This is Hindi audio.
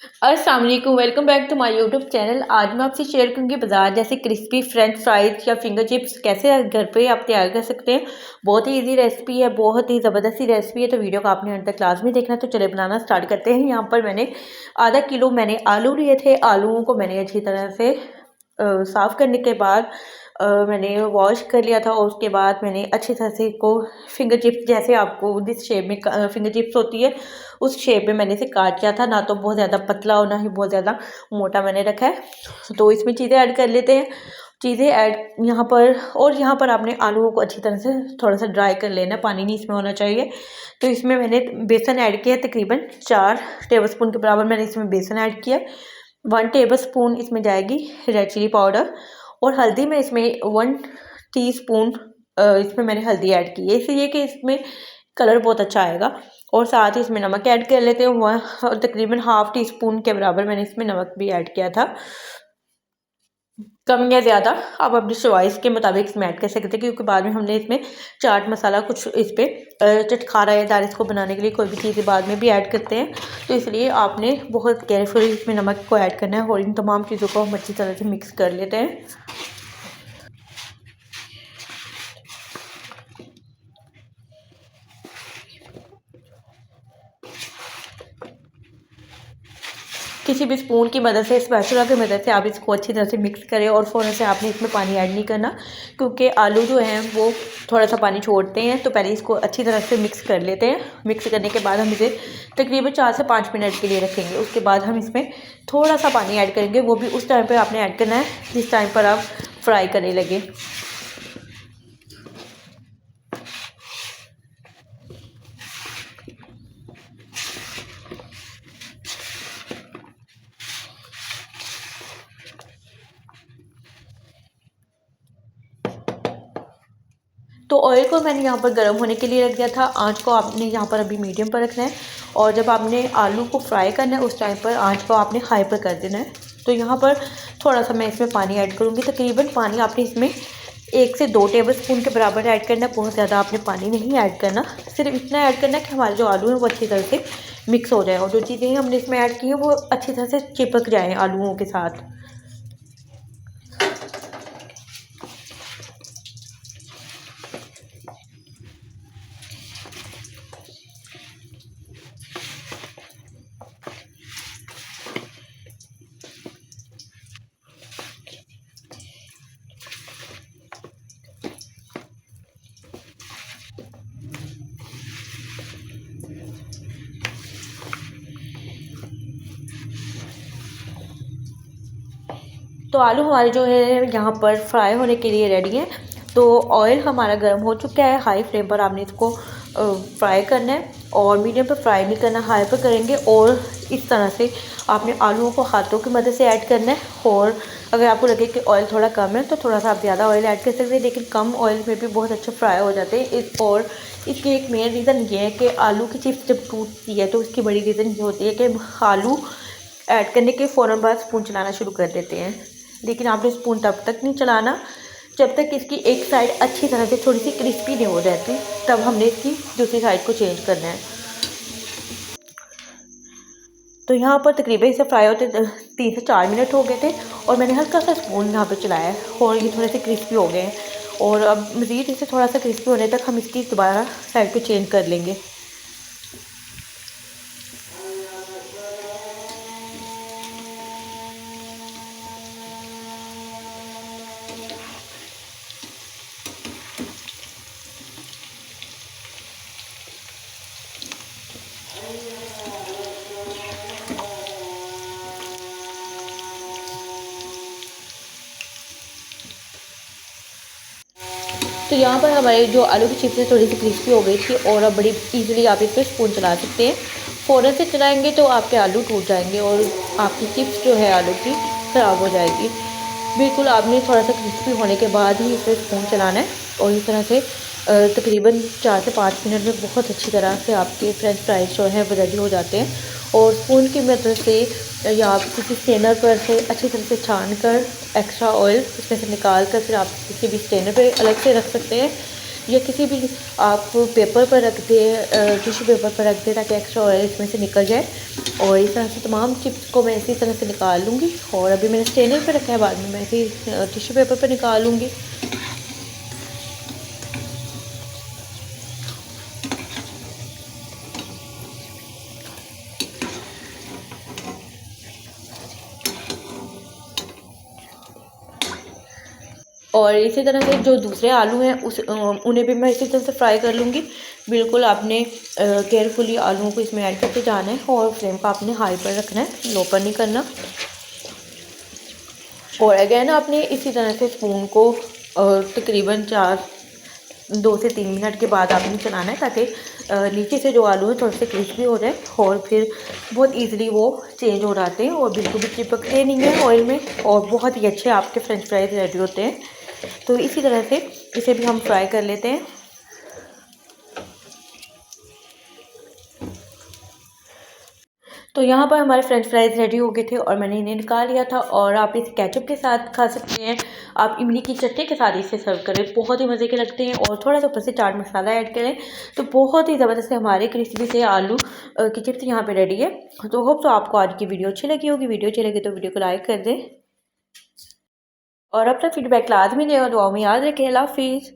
अस्सलाम वालेकुम, welcome back to my YouTube channel. आज मैं आपसे शेयर करूंगी बाजार जैसे क्रिस्पी फ्रेंच फ्राइज या फिंगर चिप्स कैसे घर पे आप तैयार कर सकते हैं। बहुत ही इजी रेसिपी है, बहुत ही ज़बरदस्त रेसिपी है, तो वीडियो को आपने अंत तक क्लास में देखना। तो चले बनाना स्टार्ट करते हैं। यहाँ पर मैंने आधा किलो आलू लिए थे। आलूओं को मैंने अच्छी तरह से साफ़ करने के बाद मैंने वॉश कर लिया था और उसके बाद मैंने अच्छी तरह से इसको फिंगर चिप्स जैसे आपको जिस शेप में फिंगर चिप्स होती है उस शेप में मैंने इसे काट लिया था। ना तो बहुत ज़्यादा पतला और ना ही बहुत ज़्यादा मोटा मैंने रखा है। तो इसमें चीज़ें ऐड कर लेते हैं। चीज़ें ऐड यहाँ पर आपने आलूओं को अच्छी तरह से थोड़ा सा ड्राई कर लेना, पानी नहीं इसमें होना चाहिए। तो इसमें मैंने बेसन ऐड किया, तकरीबन 4 टेबलस्पून के बराबर मैंने इसमें बेसन ऐड किया। 1 टेबलस्पून इसमें जाएगी रेड चिली पाउडर और हल्दी में इसमें 1 टीस्पून इसमें मैंने हल्दी ऐड की है, इसलिए कि इसमें कलर बहुत अच्छा आएगा। और साथ ही इसमें नमक ऐड कर लेते हैं। और तकरीबन हाफ़ टी स्पून के बराबर मैंने इसमें नमक भी ऐड किया था। कम या ज़्यादा आप अपनी चॉइस के मुताबिक इसमें ऐड कर सकते हैं, क्योंकि बाद में हमने इसमें चाट मसाला कुछ इस पर चटखारादार इसको बनाने के लिए कोई भी चीज़ें बाद में भी ऐड करते हैं। तो इसलिए आपने बहुत केयरफुली इसमें नमक को ऐड करना है और इन तमाम चीज़ों को हम अच्छी तरह से मिक्स कर लेते हैं। किसी भी स्पून की मदद से, स्पैचुला की मदद से आप इसको अच्छी तरह से मिक्स करें और फ़ौरन से आपने इसमें पानी ऐड नहीं करना, क्योंकि आलू जो हैं वो थोड़ा सा पानी छोड़ते हैं। तो पहले इसको अच्छी तरह से मिक्स कर लेते हैं। मिक्स करने के बाद हम इसे तकरीबन 4 से 5 मिनट के लिए रखेंगे। उसके बाद हम इसमें थोड़ा सा पानी ऐड करेंगे, वो भी उस टाइम पर आपने ऐड करना है जिस टाइम पर आप फ्राई करने लगे। तो ऑयल को मैंने यहाँ पर गर्म होने के लिए रख दिया था। आंच को आपने यहाँ पर अभी मीडियम पर रखना है और जब आपने आलू को फ्राई करना है उस टाइम पर आंच को आपने हाई पर कर देना है। तो यहाँ पर थोड़ा सा मैं इसमें पानी ऐड करूँगी। तकरीबन पानी आपने इसमें 1 से 2 टेबलस्पून के बराबर ऐड करना है। बहुत ज़्यादा आपने पानी नहीं ऐड करना, सिर्फ इतना ऐड करना है कि हमारे जो आलू हैं वो अच्छी तरह से मिक्स हो जाए और जो चीज़ें हमने इसमें ऐड की हैं वो अच्छी तरह से चिपक जाएँ आलूओं के साथ। तो आलू हमारे जो है यहाँ पर फ्राई होने के लिए रेडी हैं। तो ऑयल हमारा गर्म हो चुका है। हाई फ्लेम पर आपने इसको फ्राई करना है और मीडियम पर फ्राई नहीं करना, हाई पर करेंगे। और इस तरह से आपने आलूओं को हाथों की मदद से ऐड करना है। और अगर आपको लगे कि ऑयल थोड़ा कम है तो थोड़ा सा आप ज़्यादा ऑयल ऐड कर सकते हैं, लेकिन कम ऑयल में भी बहुत अच्छे फ्राई हो जाते हैं। और इसकी एक मेन रीज़न ये है कि आलू की चिप्स जब टूटती है तो उसकी बड़ी रीज़न ये होती है कि आलू ऐड करने के फ़ौरन बाद स्पून चलाना शुरू कर देते हैं। लेकिन आपने स्पून तब तक नहीं चलाना जब तक इसकी एक साइड अच्छी तरह से थोड़ी सी क्रिस्पी नहीं हो जाती, तब हमने इसकी दूसरी साइड को चेंज करना है। तो यहाँ पर तकरीबन इसे फ्राई होते 3 से 4 मिनट हो गए थे और मैंने हल्का सा स्पून यहाँ पर चलाया है और ये थोड़े से क्रिस्पी हो गए हैं। और अब मज़ीद इसे थोड़ा सा क्रिस्पी होने तक हम इसकी दोबारा साइड को चेंज कर लेंगे। तो यहाँ पर हमारे जो आलू की चिप्स थोड़ी सी क्रिस्पी हो गई थी और अब बड़ी इजीली आप इस पर स्पून चला सकते हैं। फ़ौरन से चलाएंगे तो आपके आलू टूट जाएंगे और आपकी चिप्स जो है आलू की ख़राब हो जाएगी। बिल्कुल आपने थोड़ा सा क्रिस्पी होने के बाद ही इस पर स्पून चलाना है और इस तरह से तकरीबन 4 से 5 मिनट में बहुत अच्छी तरह से आपके फ्रेंच फ्राइज जो हैं वो रेडी हो जाते हैं। और स्पून की मदद से या आप किसी स्ट्रेनर पर से अच्छी तरह से छान कर एक्स्ट्रा ऑयल इसमें से निकाल कर फिर आप किसी भी स्ट्रेनर पे अलग से रख सकते हैं। या किसी भी आप पेपर पर रख दें, टिश्यू पेपर पर रख दें ताकि एक्स्ट्रा ऑयल इसमें से निकल जाए। और इस तरह से तमाम चिप्स को मैं इसी तरह से निकाल लूँगी। और अभी मैंने स्ट्रेनर पर रखा है, बाद में मैं इसी टिश्यू पेपर पर निकालूँगी। और इसी तरह से जो दूसरे आलू हैं उन्हें भी मैं इसी तरह से फ्राई कर लूँगी। बिल्कुल आपने केयरफुली आलूओं को इसमें ऐड करके जाना है और फ्लेम को आपने हाई पर रखना है, लो पर नहीं करना। और अगेन आपने इसी तरह से स्पून को तकरीबन 2 से 3 मिनट के बाद आपने चलाना है ताकि नीचे से जो आलू है थोड़े से क्रिस्पी हो जाए और फिर बहुत इजीली वो चेंज हो जाते हैं और बिल्कुल भी चिपकते नहीं हैं ऑयल में और बहुत ही अच्छे आपके फ्रेंच फ्राइज रेडी होते हैं। तो इसी तरह से इसे भी हम फ्राई कर लेते हैं। तो यहाँ पर हमारे फ्रेंच फ्राइज रेडी हो गए थे और मैंने इन्हें निकाल लिया था। और आप इसे केचप के साथ खा सकते हैं, आप इमली की चटनी के साथ इसे सर्व करें, बहुत ही मज़े के लगते हैं। और थोड़ा सा ऊपर से चाट मसाला ऐड करें तो बहुत ही ज़बरदस्त हमारे क्रिस्पी से आलू की चिप्स यहाँ पे रेडी है। तो होप तो आपको आज की वीडियो अच्छी लगी होगी। वीडियो अच्छी लगी तो वीडियो को लाइक कर दें और अपना फीडबैक लाजमी दें और दुआओं में याद रखें। अल्लाह हाफिज़।